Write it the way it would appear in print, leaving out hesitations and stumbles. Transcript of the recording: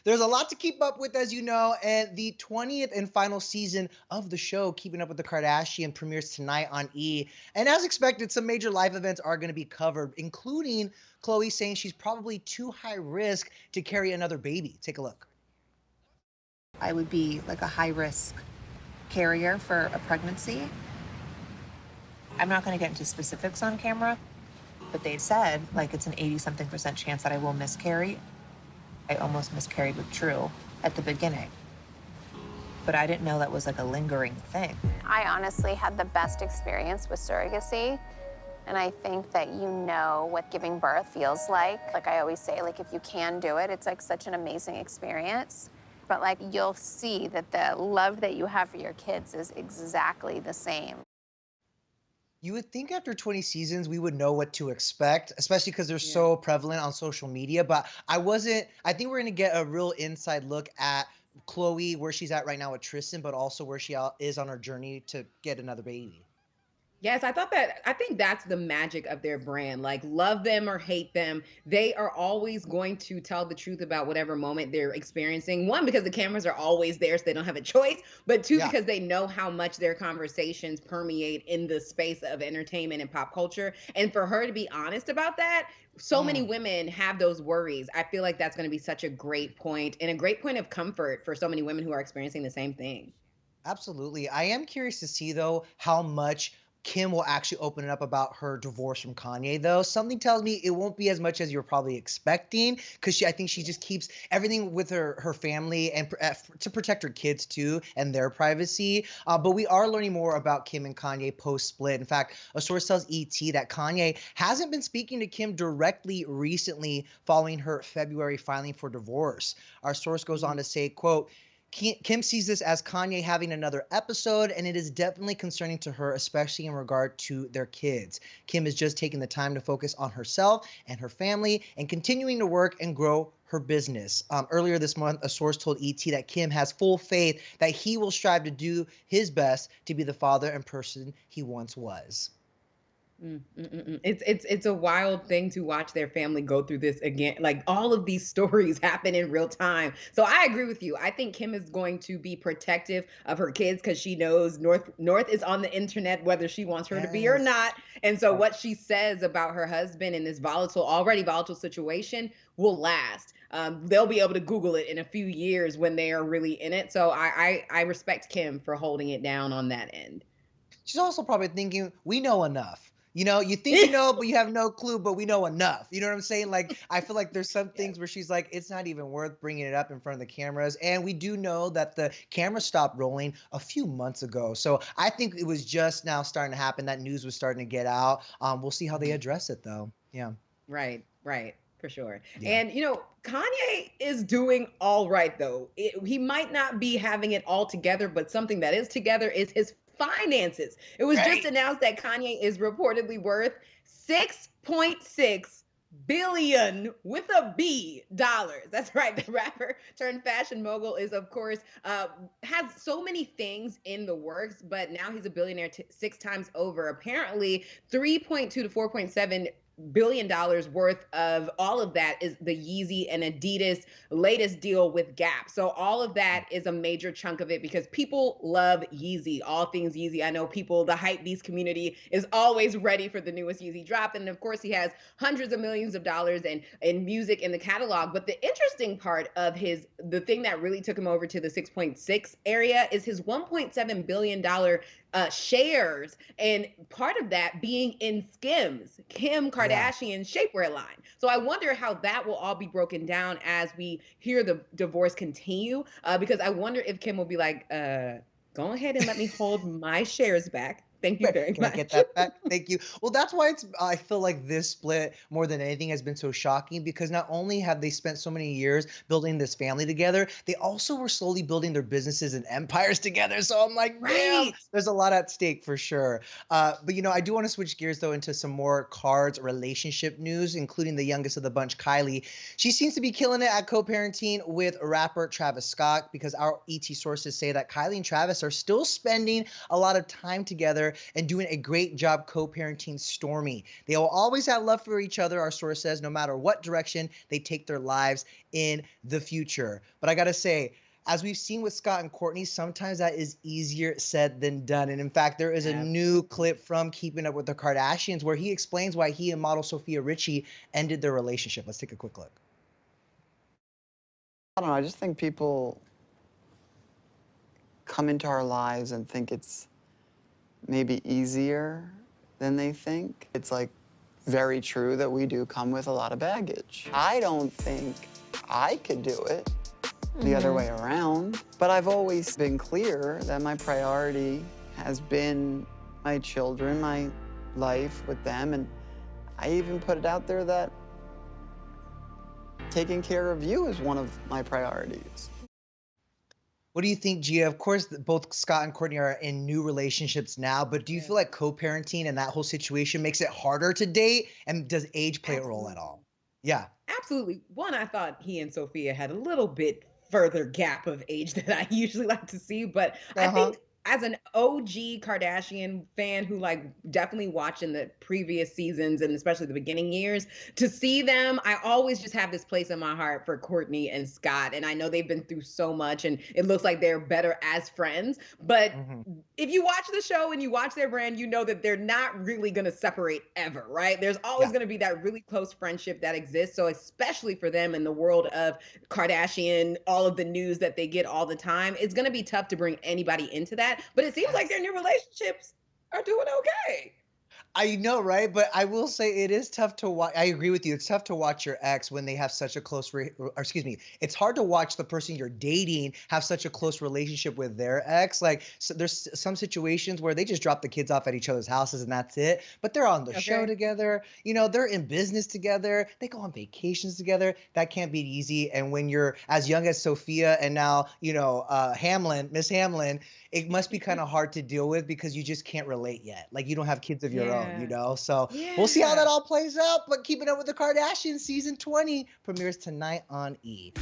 There's a lot to keep up with, as you know, and the 20th and final season of the show, Keeping Up with the Kardashian, premieres tonight on E! And as expected, some major life events are going to be covered, including Khloe saying she's probably too high risk to carry another baby. Take a look. I would be like a high risk carrier for a pregnancy. I'm not going to get into specifics on camera, but they said like it's an 80 something percent chance that I will miscarry. I almost miscarried with True at the beginning, but I didn't know that was like a lingering thing. I honestly had the best experience with surrogacy. And I think that you know what giving birth feels like. Like I always say, like if you can do it, it's like such an amazing experience. But like you'll see that the love that you have for your kids is exactly the same. You would think after 20 seasons we would know what to expect, especially because they're Yeah. so prevalent on social media. But I wasn't. I think we're gonna get a real inside look at Chloe, where she's at right now with Tristan, but also where is on her journey to get another baby. Yes, I think that's the magic of their brand. Like, love them or hate them, they are always going to tell the truth about whatever moment they're experiencing. One, because the cameras are always there, so they don't have a choice. But two, Yeah. because they know how much their conversations permeate in the space of entertainment and pop culture. And for her to be honest about that, so many Mm. women have those worries. I feel like that's going to be such a great point and a great point of comfort for so many women who are experiencing the same thing. Absolutely. I am curious to see though how much Kim will actually open it up about her divorce from Kanye though. Something tells me it won't be as much as you're probably expecting because I think she just keeps everything with her family and to protect her kids too and their privacy. But we are learning more about Kim and Kanye post split. In fact, a source tells ET that Kanye hasn't been speaking to Kim directly recently following her February filing for divorce. Our source goes on to say, quote, Kim sees this as Kanye having another episode, and it is definitely concerning to her, especially in regard to their kids. Kim is just taking the time to focus on herself and her family and continuing to work and grow her business. Earlier this month, a source told ET that Kim has full faith that he will strive to do his best to be the father and person he once was. It's a wild thing to watch their family go through this again. Like all of these stories happen in real time. So I agree with you. I think Kim is going to be protective of her kids because she knows North is on the internet whether she wants her to be or Yes. not. And so Right. what she says about her husband in this already volatile situation will last. They'll be able to Google it in a few years when they are really in it. So I respect Kim for holding it down on that end. She's also probably thinking, we know enough. You know, you think you know, but you have no clue, but we know enough. You know what I'm saying? Like, I feel like there's some Yes. things where she's like, it's not even worth bringing it up in front of the cameras. And we do know that the camera stopped rolling a few months ago. So I think it was just now starting to happen. That news was starting to get out. We'll see how they Mhm. address it, though. Yeah. Right, right, for sure. Yeah. And Kanye is doing all right though. He might not be having it all together, but something that is together is his finances. It was just Right. announced that Kanye is reportedly worth 6.6 billion with a B dollars. That's right. The rapper turned fashion mogul is, of course, has so many things in the works, but now he's a billionaire six times over. Apparently, 3.2 to 4.7 billion dollars worth of all of that is the Yeezy and Adidas latest deal with Gap. So all of that is a major chunk of it because people love Yeezy, all things Yeezy. I know people, the hype beast community is always ready for the newest Yeezy drop. And of course, he has hundreds of millions of dollars in music in the catalog. But the interesting part of the thing that really took him over to the 6.6 area is his $1.7 billion shares, and part of that being in Skims, Kim Yeah. Kardashian's shapewear line. So I wonder how that will all be broken down as we hear the divorce continue, because I wonder if Kim will be like, go ahead and let me hold my shares back. Thank you Right. very Can I get much. that back? Thank you. Well, that's why I feel like this split more than anything has been so shocking because not only have they spent so many years building this family together, they also were slowly building their businesses and empires together. So I'm like, damn, Right. there's a lot at stake for sure. But I do want to switch gears though into some more cards relationship news, including the youngest of the bunch, Kylie. She seems to be killing it at co-parenting with rapper Travis Scott because our ET sources say that Kylie and Travis are still spending a lot of time together and doing a great job co-parenting Stormi. They will always have love for each other, our source says, no matter what direction they take their lives in the future. But I gotta say, as we've seen with Scott and Courtney, sometimes that is easier said than done. And in fact, there is a new clip from Keeping Up with the Kardashians where he explains why he and model Sophia Richie ended their relationship. Let's take a quick look. I don't know, I just think people come into our lives and think it's maybe easier than they think. It's like very true that we do come with a lot of baggage. I don't think I could do it the other way around, but I've always been clear that my priority has been my children, my life with them, and I even put it out there that taking care of you is one of my priorities. What do you think, Gia? Of course, both Scott and Courtney are in new relationships now, but do you feel like co-parenting and that whole situation makes it harder to date? And does age play a role at all? Yeah. Absolutely. One, I thought he and Sophia had a little bit further gap of age than I usually like to see, but I think as an OG Kardashian fan who like definitely watching the previous seasons and especially the beginning years, to see them, I always just have this place in my heart for Courtney and Scott. And I know they've been through so much and it looks like they're better as friends. But if you watch the show and you watch their brand, you know that they're not really going to separate ever, right? There's always going to be that really close friendship that exists. So especially for them in the world of Kardashian, all of the news that they get all the time, it's going to be tough to bring anybody into that. But it seems like their new relationships are doing okay. I know, right? But I will say it is tough to watch. I agree with you. It's tough to watch your ex when they have such a close, or excuse me, it's hard to watch the person you're dating have such a close relationship with their ex. Like, so there's some situations where they just drop the kids off at each other's houses and that's it. But they're on the show together. You know, they're in business together. They go on vacations together. That can't be easy. And when you're as young as Sophia and now, you know, Miss Hamlin, it must be kind of hard to deal with because you just can't relate yet. Like, you don't have kids of your own, you know? So we'll see how that all plays out. But Keeping Up with the Kardashians season 20 premieres tonight on E!